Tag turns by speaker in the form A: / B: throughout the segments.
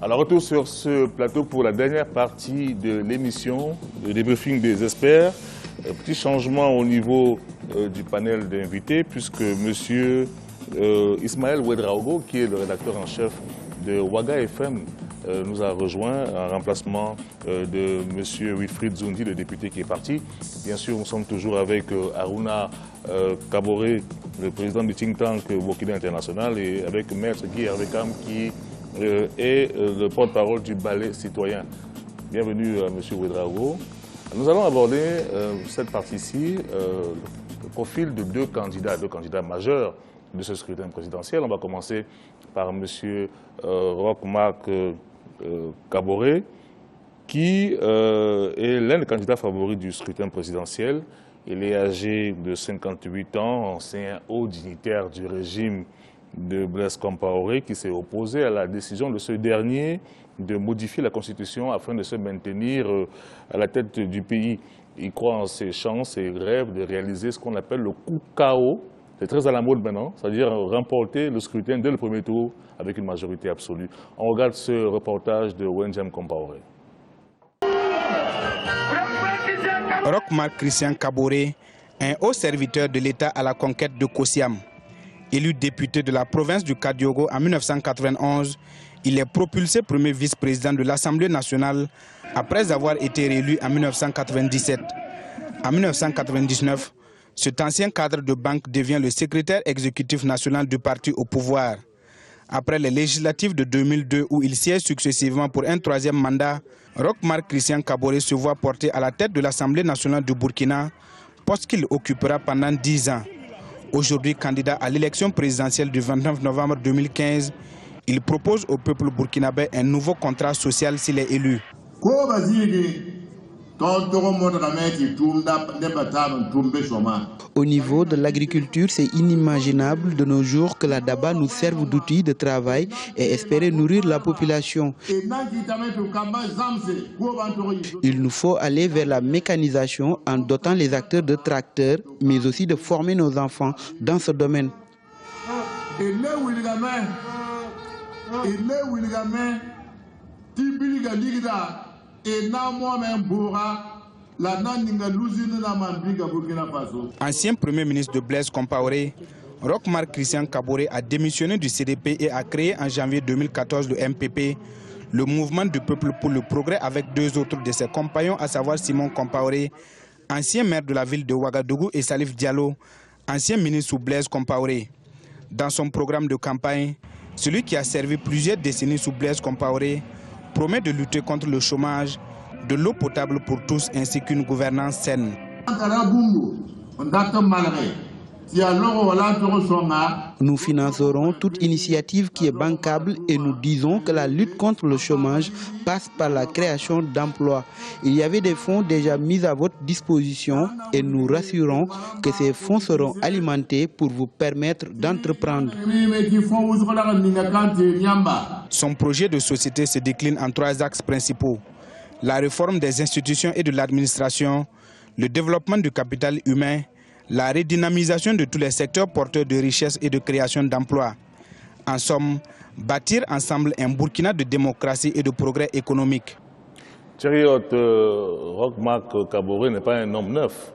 A: Alors, retour sur ce plateau pour la dernière partie de l'émission, le débriefing des experts. Petit changement au niveau du panel d'invités, puisque M. Ismaël Ouedraogo, qui est le rédacteur en chef de Waga FM, nous a rejoint en remplacement de M. Wilfried Zoundi, le député qui est parti. Bien sûr, nous sommes toujours avec Aruna Kaboré, le président du think tank Burkina International, et avec Maître Guy Hervé-Kam, qui est le porte-parole du ballet citoyen. Bienvenue à M. Ouedraogo. Nous allons aborder cette partie-ci, le profil de deux candidats majeurs de ce scrutin présidentiel. On va commencer par M. Roch-Marc Kaboré, qui est l'un des candidats favoris du scrutin présidentiel. Il est âgé de 58 ans, ancien haut dignitaire du régime de Blaise Compaoré, qui s'est opposé à la décision de ce dernier de modifier la Constitution afin de se maintenir à la tête du pays. Il croit en ses chances et rêve de réaliser ce qu'on appelle le coup KO. C'est très à la mode maintenant, c'est-à-dire remporter le scrutin dès le premier tour avec une majorité absolue. On regarde ce reportage de Wenjem Compaoré.
B: Roch-Marc Christian Kaboré, un haut serviteur de l'État à la conquête de Kosiam. Élu député de la province du Kadiogo en 1991, il est propulsé premier vice-président de l'Assemblée nationale après avoir été réélu en 1997. En 1999, cet ancien cadre de banque devient le secrétaire exécutif national du parti au pouvoir. Après les législatives de 2002 où il siège successivement pour un troisième mandat, Roch-Marc Christian Kaboré se voit porté à la tête de l'Assemblée nationale du Burkina, poste qu'il occupera pendant 10 ans. Aujourd'hui candidat à l'élection présidentielle du 29 novembre 2015, il propose au peuple burkinabé un nouveau contrat social s'il est élu.
C: Au niveau de l'agriculture, c'est inimaginable de nos jours que la Daba nous serve d'outil de travail et espérer nourrir la population. Il nous faut aller vers la mécanisation en dotant les acteurs de tracteurs, mais aussi de former nos enfants dans ce domaine.
B: Ancien premier ministre de Blaise Compaoré, Roch-Marc Christian Kaboré a démissionné du CDP et a créé en janvier 2014 le MPP, le mouvement du peuple pour le progrès, avec deux autres de ses compagnons, à savoir Simon Compaoré, ancien maire de la ville de Ouagadougou, et Salif Diallo, ancien ministre sous Blaise Compaoré. Dans son programme de campagne, celui qui a servi plusieurs décennies sous Blaise Compaoré promet de lutter contre le chômage, de l'eau potable pour tous ainsi qu'une gouvernance saine.
C: Nous financerons toute initiative qui est bancable et nous disons que la lutte contre le chômage passe par la création d'emplois. Il y avait des fonds déjà mis à votre disposition et nous rassurons que ces fonds seront alimentés pour vous permettre d'entreprendre.
B: Son projet de société se décline en 3 axes principaux: la réforme des institutions et de l'administration, le développement du capital humain, la redynamisation de tous les secteurs porteurs de richesse et de création d'emplois. En somme, bâtir ensemble un Burkina de démocratie et de progrès économique.
A: Thierry Roch-Marc Kaboré n'est pas un homme neuf.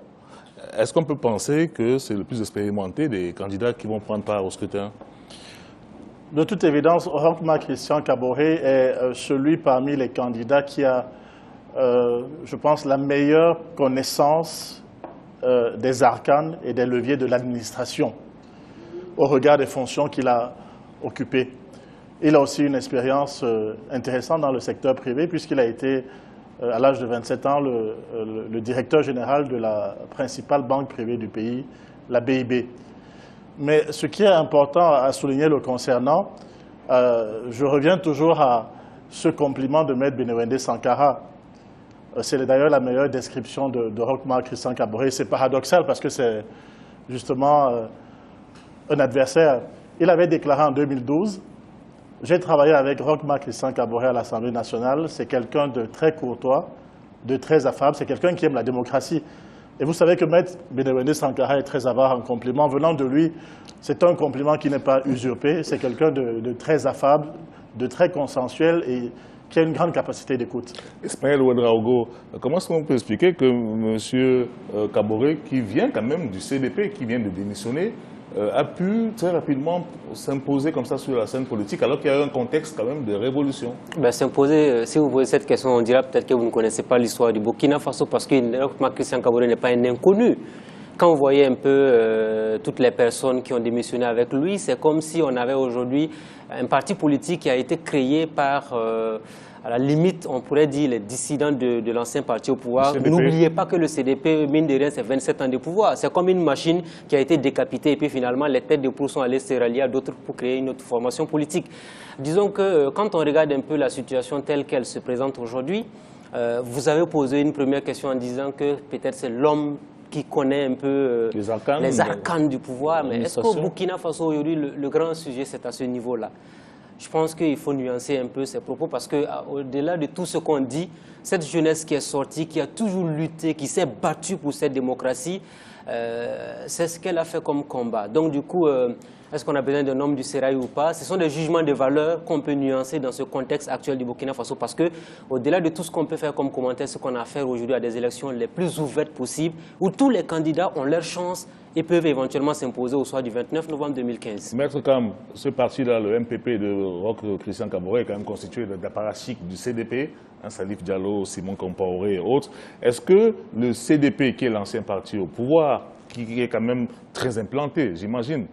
A: Est-ce qu'on peut penser que c'est le plus expérimenté des candidats qui vont prendre part au scrutin?
D: De toute évidence, Roch-Marc Christian Kaboré est celui parmi les candidats qui a, je pense, la meilleure connaissance des arcanes et des leviers de l'administration au regard des fonctions qu'il a occupées. Il a aussi une expérience intéressante dans le secteur privé puisqu'il a été, à l'âge de 27 ans, le directeur général de la principale banque privée du pays, la BIB. Mais ce qui est important à souligner le concernant, je reviens toujours à ce compliment de Maître Benewende Sankara. C'est d'ailleurs la meilleure description de Roch-Marc Christian Kaboré. C'est paradoxal parce que c'est justement un adversaire. Il avait déclaré en 2012, j'ai travaillé avec Roch-Marc Christian Kaboré à l'Assemblée nationale. C'est quelqu'un de très courtois, de très affable. C'est quelqu'un qui aime la démocratie. Et vous savez que Maître Benewende Sankara est très avare en compliments. Venant de lui, c'est un compliment qui n'est pas usurpé. C'est quelqu'un de très affable, de très consensuel et qui a une grande capacité d'écoute.
A: Ismaël Ouedraogo, comment est-ce qu'on peut expliquer que M. Kaboré, qui vient quand même du CDP, qui vient de démissionner, a pu très rapidement s'imposer comme ça sur la scène politique, alors qu'il y a un contexte quand même de révolution?
E: S'imposer, si vous posez cette question, on dira peut-être que vous ne connaissez pas l'histoire du Burkina Faso, parce que Christian Kaboré n'est pas un inconnu. Quand vous voyez un peu toutes les personnes qui ont démissionné avec lui, c'est comme si on avait aujourd'hui un parti politique qui a été créé par, à la limite, on pourrait dire, les dissidents de l'ancien parti au pouvoir. N'oubliez pas que le CDP, mine de rien, c'est 27 ans de pouvoir. C'est comme une machine qui a été décapitée et puis finalement, les têtes de proue sont allées se rallier à d'autres pour créer une autre formation politique. Disons que quand on regarde un peu la situation telle qu'elle se présente aujourd'hui, vous avez posé une première question en disant que peut-être c'est l'homme qui connaît un peu les arcanes du pouvoir. Mais est-ce qu'au Burkina Faso, aujourd'hui, le grand sujet, c'est à ce niveau-là? Je pense qu'il faut nuancer un peu ces propos parce qu'au-delà de tout ce qu'on dit, cette jeunesse qui est sortie, qui a toujours lutté, qui s'est battue pour cette démocratie, c'est ce qu'elle a fait comme combat. Donc du coup, est-ce qu'on a besoin d'un homme du sérail ou pas? Ce sont des jugements de valeur qu'on peut nuancer dans ce contexte actuel du Burkina Faso parce qu'au-delà de tout ce qu'on peut faire comme commentaire, ce qu'on a à faire aujourd'hui à des élections les plus ouvertes possibles, où tous les candidats ont leur chance et peuvent éventuellement s'imposer au soir du 29 novembre 2015.
A: Maître Kam, ce parti-là, le MPP de Roch Christian Kaboré, est quand même constitué d'apparatchiks du CDP, Salif Diallo, Simon Compaoré et autres. Est-ce que le CDP, qui est l'ancien parti au pouvoir, qui est quand même très implanté, j'imagine,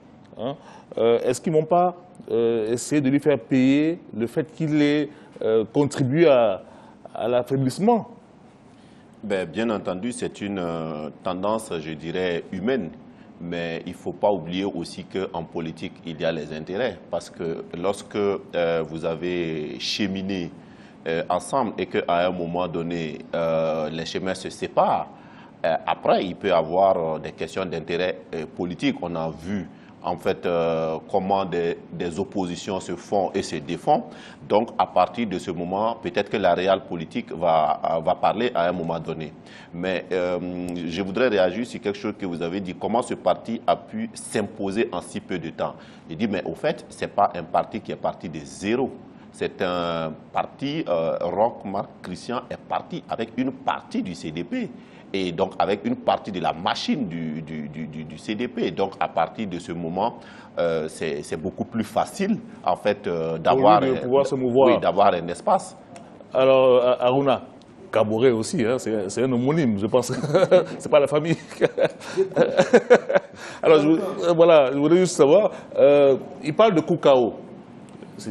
A: est-ce qu'ils ne vont pas essayer de lui faire payer le fait qu'il ait contribué à l'affaiblissement?
F: Bien entendu, c'est une tendance, je dirais, humaine. Mais il ne faut pas oublier aussi qu'en politique, il y a les intérêts. Parce que lorsque vous avez cheminé ensemble et qu'à un moment donné, les chemins se séparent, après, il peut y avoir des questions d'intérêt politique. On a vu en fait comment des oppositions se font et se défendent. Donc, à partir de ce moment, peut-être que la réelle politique va parler à un moment donné. Mais je voudrais réagir sur quelque chose que vous avez dit. Comment ce parti a pu s'imposer en si peu de temps? Je dis, mais au fait, ce n'est pas un parti qui est parti de zéro. C'est un parti, Roch Marc Christian est parti avec une partie du CDP. Et donc avec une partie de la machine du CDP. Donc à partir de ce moment, c'est beaucoup plus facile en fait d'avoir un espace.
A: Alors Aruna, Kaboré aussi, hein, c'est un homonyme, je pense. C'est pas la famille. Alors je voudrais juste savoir, il parle de Koukao.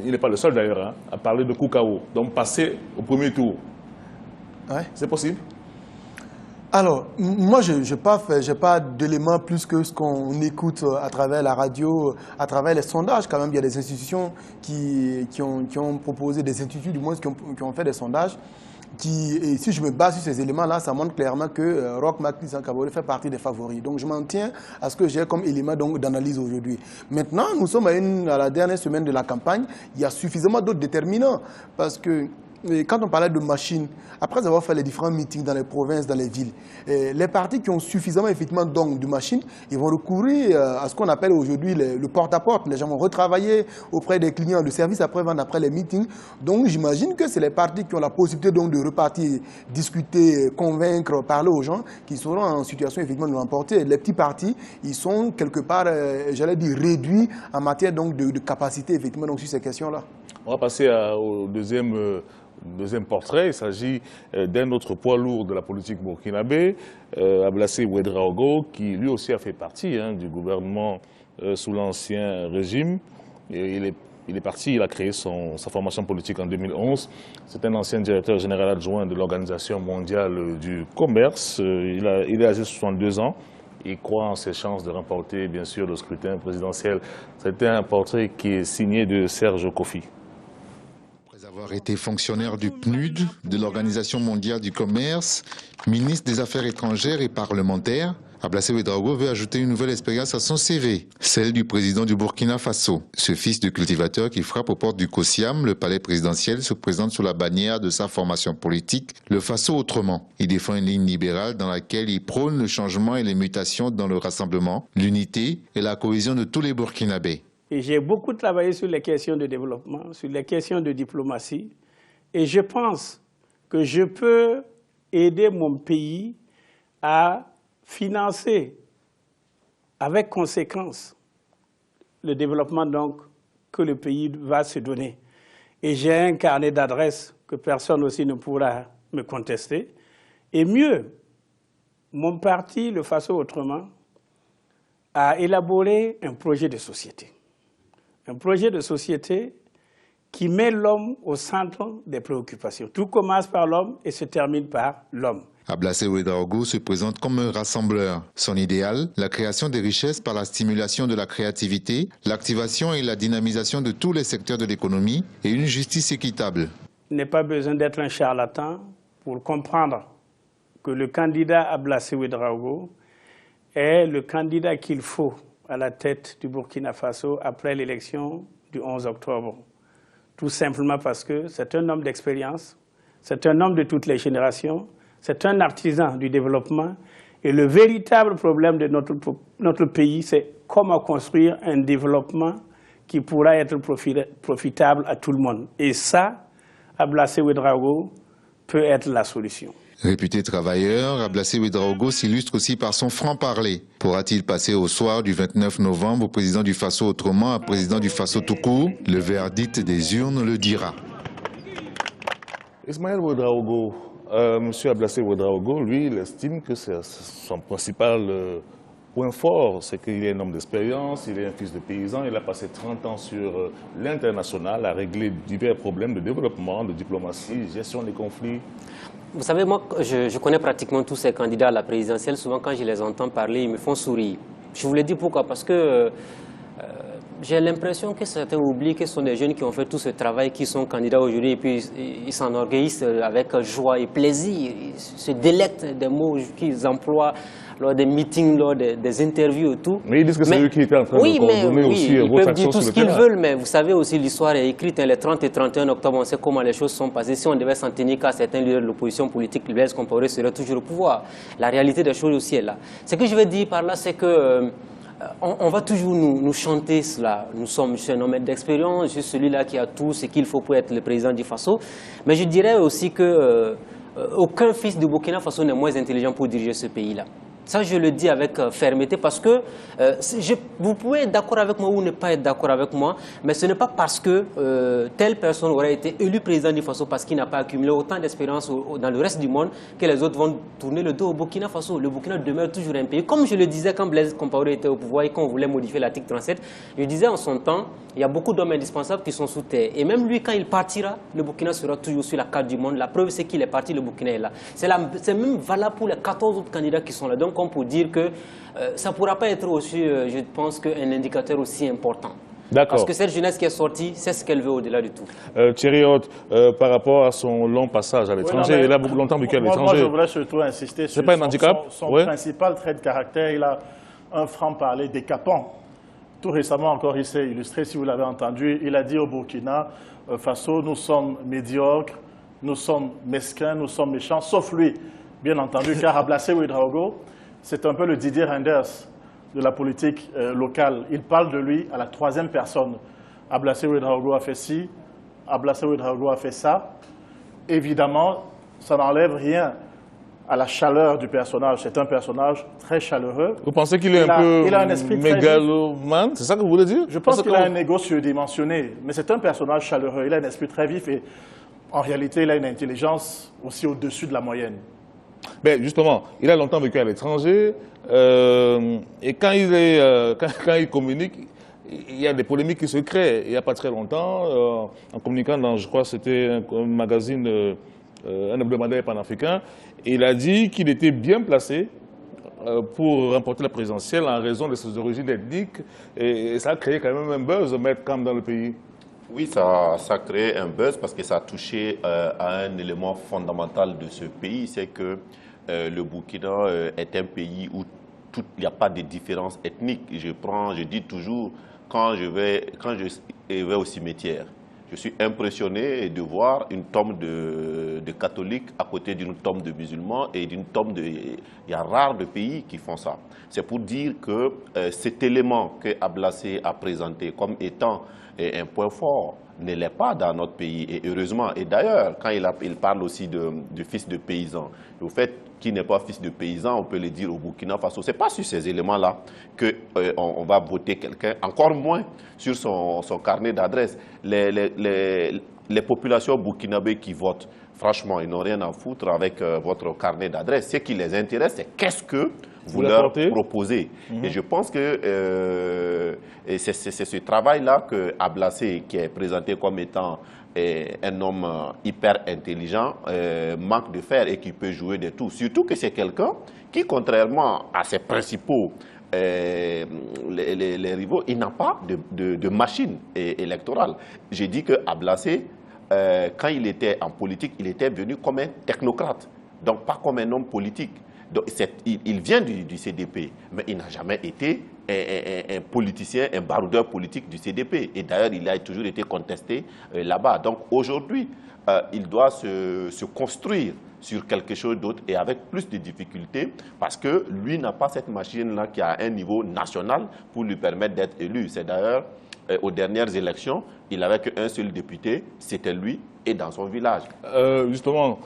A: Il n'est pas le seul d'ailleurs hein, à parler de Koukao. Donc passer au premier tour. Ouais. C'est possible?
G: Alors, moi, je n'ai pas d'éléments plus que ce qu'on écoute à travers la radio, à travers les sondages. Quand même, il y a des institutions qui ont proposé, des instituts du moins qui ont fait des sondages. Et si je me base sur ces éléments-là, ça montre clairement que Roch Marc Christian Kaboré fait partie des favoris. Donc, je m'en tiens à ce que j'ai comme élément d'analyse aujourd'hui. Maintenant, nous sommes à la dernière semaine de la campagne. Il y a suffisamment d'autres déterminants parce que quand on parlait de machines, après avoir fait les différents meetings dans les provinces, dans les villes, les partis qui ont suffisamment effectivement de machines, ils vont recourir à ce qu'on appelle aujourd'hui le porte-à-porte. Les gens vont retravailler auprès des clients, le service après-vente après les meetings. Donc j'imagine que c'est les partis qui ont la possibilité donc, de repartir, discuter, convaincre, parler aux gens qui seront en situation effectivement de l'emporter. Les petits partis, ils sont quelque part, j'allais dire, réduits en matière donc, de capacité effectivement donc, sur ces questions-là.
A: On va passer au deuxième portrait. Il s'agit d'un autre poids lourd de la politique burkinabé, Ablassé Ouedraogo, qui lui aussi a fait partie du gouvernement sous l'ancien régime. Et il est parti, il a créé sa formation politique en 2011. C'est un ancien directeur général adjoint de l'Organisation mondiale du commerce. Il est âgé de 62 ans. Il croit en ses chances de remporter, bien sûr, le scrutin présidentiel. C'était un portrait qui est signé de Serge Kofi.
H: Après avoir été fonctionnaire du PNUD, de l'Organisation mondiale du commerce, ministre des Affaires étrangères et parlementaire, Ablassé Ouedraogo veut ajouter une nouvelle expérience à son CV, celle du président du Burkina Faso. Ce fils de cultivateur qui frappe aux portes du COSIAM, le palais présidentiel, se présente sous la bannière de sa formation politique, le Faso autrement. Il défend une ligne libérale dans laquelle il prône le changement et les mutations dans le rassemblement, l'unité et la cohésion de tous les Burkinabés.
I: Et j'ai beaucoup travaillé sur les questions de développement, sur les questions de diplomatie. Et je pense que je peux aider mon pays à financer avec conséquence le développement donc, que le pays va se donner. Et j'ai un carnet d'adresses que personne aussi ne pourra me contester. Et mieux, mon parti, le Faso Autrement, a élaboré un projet de société. Un projet de société qui met l'homme au centre des préoccupations. Tout commence par l'homme et se termine par l'homme.
H: Ablassé Ouédraogo se présente comme un rassembleur. Son idéal, la création des richesses par la stimulation de la créativité, l'activation et la dynamisation de tous les secteurs de l'économie et une justice équitable.
I: Il n'est pas besoin d'être un charlatan pour comprendre que le candidat Ablassé Ouédraogo est le candidat qu'il faut à la tête du Burkina Faso après l'élection du 11 octobre. Tout simplement parce que c'est un homme d'expérience, c'est un homme de toutes les générations, c'est un artisan du développement. Et le véritable problème de notre pays, c'est comment construire un développement qui pourra être profitable à tout le monde. Et ça, Ablassé Ouédraogo peut être la solution.
H: Réputé travailleur, Ablassé Ouédraogo s'illustre aussi par son franc-parler. Pourra-t-il passer au soir du 29 novembre au président du Faso Autrement à président du Faso tout court? Le verdict des urnes le dira.
A: Ismaël Ouédraogo, monsieur Ablassé Ouédraogo, lui, il estime que c'est son principal point fort, c'est qu'il est un homme d'expérience, il est un fils de paysan, il a passé 30 ans sur l'international à régler divers problèmes de développement, de diplomatie, gestion des conflits.
E: Vous savez, moi, je connais pratiquement tous ces candidats à la présidentielle. Souvent, quand je les entends parler, ils me font sourire. Je vous le dis pourquoi, parce que j'ai l'impression que certains oublient que ce sont des jeunes qui ont fait tout ce travail, qui sont candidats aujourd'hui, et puis ils s'enorgueillissent avec joie et plaisir. Ils se délectent des mots qu'ils emploient lors des meetings, lors des interviews et tout.
A: Mais ils disent que c'est eux qui étaient en train de coordonner aussi
E: ils
A: votre
E: peuvent
A: action
E: dire tout
A: sur
E: ce
A: le
E: qu'ils
A: terrain.
E: veulent, mais vous savez aussi, l'histoire est écrite. Les 30 et 31 octobre, on sait comment les choses sont passées. Si on devait s'en tenir qu'à certains leaders de l'opposition politique, Blaise Compaoré serait toujours au pouvoir. La réalité des choses aussi est là. Ce que je veux dire par là, c'est que on va toujours nous chanter cela. Nous sommes un homme d'expérience, je suis celui-là qui a tout ce qu'il faut pour être le président du Faso. Mais je dirais aussi que aucun fils du Burkina Faso n'est moins intelligent pour diriger ce pays-là. Ça, je le dis avec fermeté parce que vous pouvez être d'accord avec moi ou ne pas être d'accord avec moi, mais ce n'est pas parce que telle personne aurait été élue président du Faso parce qu'il n'a pas accumulé autant d'expérience dans le reste du monde que les autres vont tourner le dos au Burkina Faso. Le Burkina demeure toujours un pays. Comme je le disais quand Blaise Compaoré était au pouvoir et qu'on voulait modifier l'article 37, je disais en son temps, il y a beaucoup d'hommes indispensables qui sont sous terre. Et même lui, quand il partira, le Burkina sera toujours sur la carte du monde. La preuve, c'est qu'il est parti, le Burkina est là. C'est même valable pour les 14 autres candidats qui sont là. Donc, on peut dire que ça ne pourra pas être aussi, je pense, qu'un indicateur aussi important. Parce que cette jeunesse qui est sortie, c'est ce qu'elle veut au-delà du tout.
A: Thierry Haute, par rapport à son long passage à l'étranger, il a longtemps vécu à l'étranger.
D: Moi, je voudrais surtout insister sur son principal trait de caractère. Il a un franc-parler décapant. Tout récemment encore, il s'est illustré, si vous l'avez entendu, il a dit au Burkina Faso, nous sommes médiocres, nous sommes mesquins, nous sommes méchants, sauf lui, bien entendu, car Ablassé Ouédraogo, c'est un peu le Didier Reynders de la politique locale. Il parle de lui à la troisième personne. Ablassé Ouédraogo a fait ci, Ablassé Ouédraogo a fait ça. Évidemment, ça n'enlève rien à la chaleur du personnage. C'est un personnage très chaleureux.
A: Vous pensez qu'il est un peu mégalomane? C'est ça que vous voulez dire?
D: Je pense qu'il a un ego surdimensionné, mais c'est un personnage chaleureux. Il a un esprit très vif et en réalité, il a une intelligence aussi au-dessus de la moyenne.
A: Ben justement, il a longtemps vécu à l'étranger et quand il communique, il y a des polémiques qui se créent. Il n'y a pas très longtemps, en communiquant dans, je crois, c'était un magazine, un hebdomadaire panafricain, il a dit qu'il était bien placé pour remporter la présidentielle en raison de ses origines ethniques et ça a créé quand même un buzz, Maître Kam, dans le pays.
F: Oui, ça a créé un buzz parce que ça a touché à un élément fondamental de ce pays, c'est que le Burkina est un pays où il n'y a pas de différence ethnique. Je dis toujours, quand je vais au cimetière, Je suis impressionné de voir une tombe de catholiques à côté d'une tombe de musulmans et d'une tombe de... Il y a rare de pays qui font ça. C'est pour dire que cet élément que Ablassé a présenté comme étant un point fort ne l'est pas dans notre pays, et heureusement. Et d'ailleurs, quand il parle aussi du fils de paysan, au fait qu'il n'est pas fils de paysan, on peut le dire au Burkina Faso. Ce n'est pas sur ces éléments-là qu'on va voter quelqu'un, encore moins sur son carnet d'adresse. Les populations burkinabées qui votent, franchement, ils n'ont rien à foutre avec votre carnet d'adresse. Ce qui les intéresse, c'est qu'est-ce que vous leur proposez. Et je pense que c'est ce travail-là que Ablassé, qui est présenté comme étant un homme hyper intelligent, manque de faire et qui peut jouer de tout. Surtout que c'est quelqu'un qui, contrairement à ses principaux les rivaux, il n'a pas de machine électorale. J'ai dit que Ablassé, quand il était en politique, il était venu comme un technocrate, donc pas comme un homme politique. Donc, il vient du CDP, mais il n'a jamais été un politicien, un baroudeur politique du CDP. Et d'ailleurs, il a toujours été contesté là-bas. Donc aujourd'hui, il doit se construire sur quelque chose d'autre et avec plus de difficultés parce que lui n'a pas cette machine-là qui a un niveau national pour lui permettre d'être élu. C'est d'ailleurs, aux dernières élections, il n'avait qu'un seul député, c'était lui et dans son village.
A: Justement,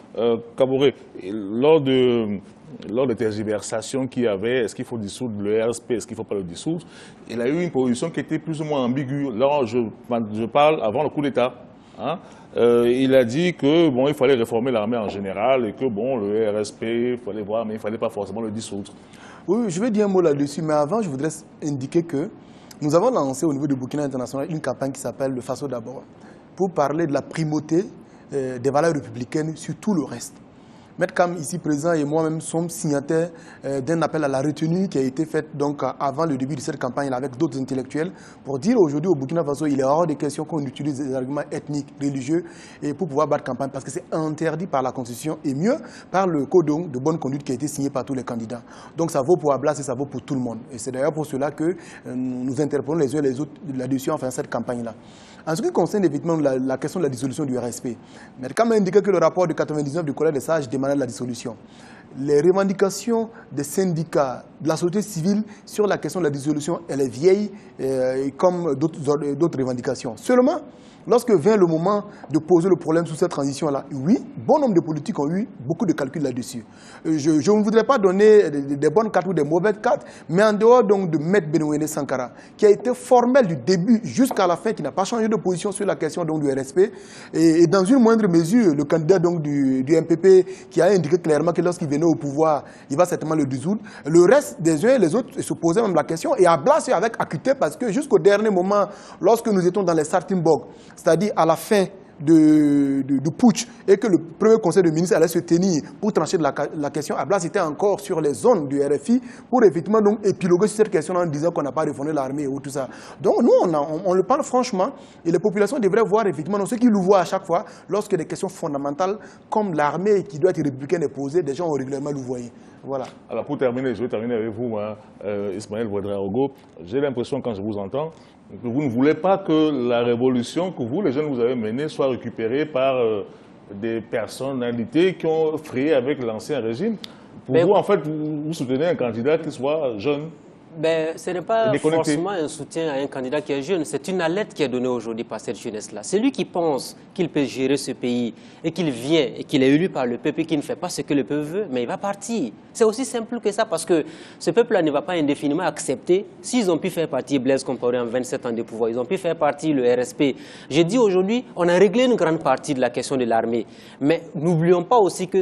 A: Kaboré, lors de tergiversations qu'il y avait, est-ce qu'il faut dissoudre le RSP, est-ce qu'il ne faut pas le dissoudre, il a eu une position qui était plus ou moins ambiguë. Là, je parle avant le coup d'État. Hein? Il a dit que bon, il fallait réformer l'armée en général et que bon, le RSP, il fallait voir, mais il ne fallait pas forcément le dissoudre. Oui,
G: je vais dire un mot là-dessus, mais avant, je voudrais indiquer que nous avons lancé au niveau de Burkina International une campagne qui s'appelle le Faso d'abord, pour parler de la primauté des valeurs républicaines sur tout le reste. Maître Kam, ici présent, et moi-même sommes signataires d'un appel à la retenue qui a été fait donc, avant le début de cette campagne avec d'autres intellectuels pour dire aujourd'hui au Burkina Faso, il est hors de question qu'on utilise des arguments ethniques, religieux et pour pouvoir battre campagne parce que c'est interdit par la Constitution et mieux par le code de bonne conduite qui a été signé par tous les candidats. Donc ça vaut pour Ablassé et ça vaut pour tout le monde. Et c'est d'ailleurs pour cela que nous interpellons les uns et les autres là-dessus, enfin cette campagne-là. En ce qui concerne évidemment la question de la dissolution du RSP, mais quand même indiqué que le rapport de 99 du Collège des sages demandait la dissolution. Les revendications des syndicats, de la société civile sur la question de la dissolution, elle est vieille comme d'autres revendications. Seulement, lorsque vient le moment de poser le problème sur cette transition-là, oui, bon nombre de politiques ont eu beaucoup de calculs là-dessus. Je ne voudrais pas donner des bonnes cartes ou des mauvaises cartes, mais en dehors donc de Maître Benouéné Sankara, qui a été formel du début jusqu'à la fin, qui n'a pas changé de position sur la question donc, du RSP, et dans une moindre mesure, le candidat donc, du MPP qui a indiqué clairement que lorsqu'il venait au pouvoir, il va certainement le dissoudre. Le reste des uns et les autres se posaient même la question, et Ablassé avec acuité, parce que jusqu'au dernier moment, lorsque nous étions dans les Sartimborg, c'est-à-dire à la fin du putsch et que le premier conseil de ministres allait se tenir pour trancher de la question, Ablassé était encore sur les zones du RFI pour effectivement donc épiloguer sur cette question en disant qu'on n'a pas refondé l'armée ou tout ça. Donc nous, on le parle franchement et les populations devraient voir effectivement ceux qui le voient à chaque fois lorsque des questions fondamentales comme l'armée qui doit être républicaine est posée, des gens ont régulièrement le voyer. Voilà.
A: Alors pour terminer, je vais terminer avec vous, Ismaël Ouedraogo. J'ai l'impression quand je vous entends que vous ne voulez pas que la révolution que vous, les jeunes, vous avez menée soit récupérée par des personnalités qui ont frayé avec l'ancien régime. Pour vous, en fait, vous soutenez un candidat qui soit jeune.
E: Ben, ce n'est pas forcément un soutien à un candidat qui est jeune, c'est une alerte qui est donnée aujourd'hui par cette jeunesse-là. C'est lui qui pense qu'il peut gérer ce pays et qu'il vient et qu'il est élu par le peuple et qu'il ne fait pas ce que le peuple veut, mais il va partir. C'est aussi simple que ça parce que ce peuple-là ne va pas indéfiniment accepter. S'ils ont pu faire partie Blaise Compaoré en 27 ans de pouvoir, ils ont pu faire partie le RSP. J'ai dit aujourd'hui, on a réglé une grande partie de la question de l'armée. Mais n'oublions pas aussi que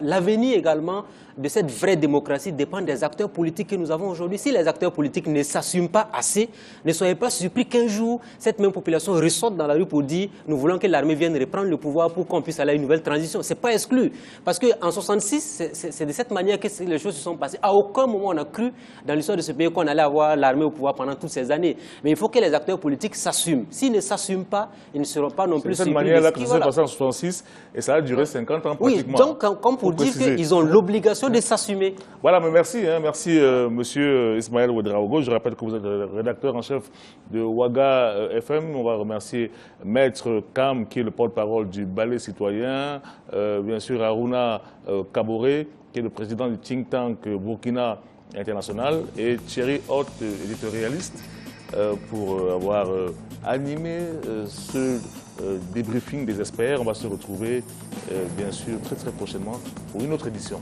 E: l'avenir également de cette vraie démocratie dépend des acteurs politiques que nous avons aujourd'hui. Si les acteurs politiques ne s'assument pas assez, ne soyez pas surpris qu'un jour, cette même population ressorte dans la rue pour dire « nous voulons que l'armée vienne reprendre le pouvoir pour qu'on puisse aller à une nouvelle transition ». Ce n'est pas exclu. Parce qu'en 1966, c'est de cette manière que les choses se sont passées. À aucun moment on a cru dans l'histoire de ce pays qu'on allait avoir l'armée au pouvoir pendant toutes ces années. Mais il faut que les acteurs politiques s'assument. S'ils ne s'assument pas, ils ne seront pas non plus surpris.
A: C'est de cette manière-là que ça s'est passé en 1966 et ça a duré 50 ans pratiquement.
E: Oui, donc comme pour dire qu'ils ont l'obligation question de s'assumer.
A: Voilà, mais merci, hein, merci monsieur Ismaël Ouedraogo. Je rappelle que vous êtes le rédacteur en chef de Ouaga FM. On va remercier Maître Kam, qui est le porte-parole du Ballet citoyen, bien sûr Aruna Kaboré, qui est le président du think tank Burkina International, et Thierry Haute, éditorialiste, pour avoir animé ce débriefing des experts. On va se retrouver bien sûr très prochainement pour une autre édition.